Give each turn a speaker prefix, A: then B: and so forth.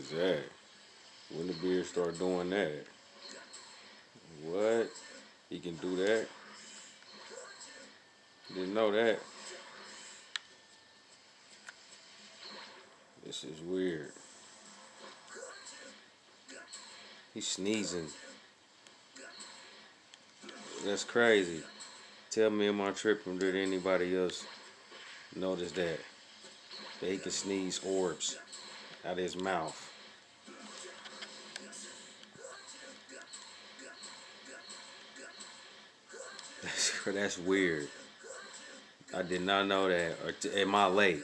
A: is that? When the beard start doing that? What? He can do that? Didn't know that. This is weird. He's sneezing. That's crazy. Tell me, am I tripping? Did anybody else notice that? That he can sneeze orbs out of his mouth. That's weird. I did not know that. Or am I late?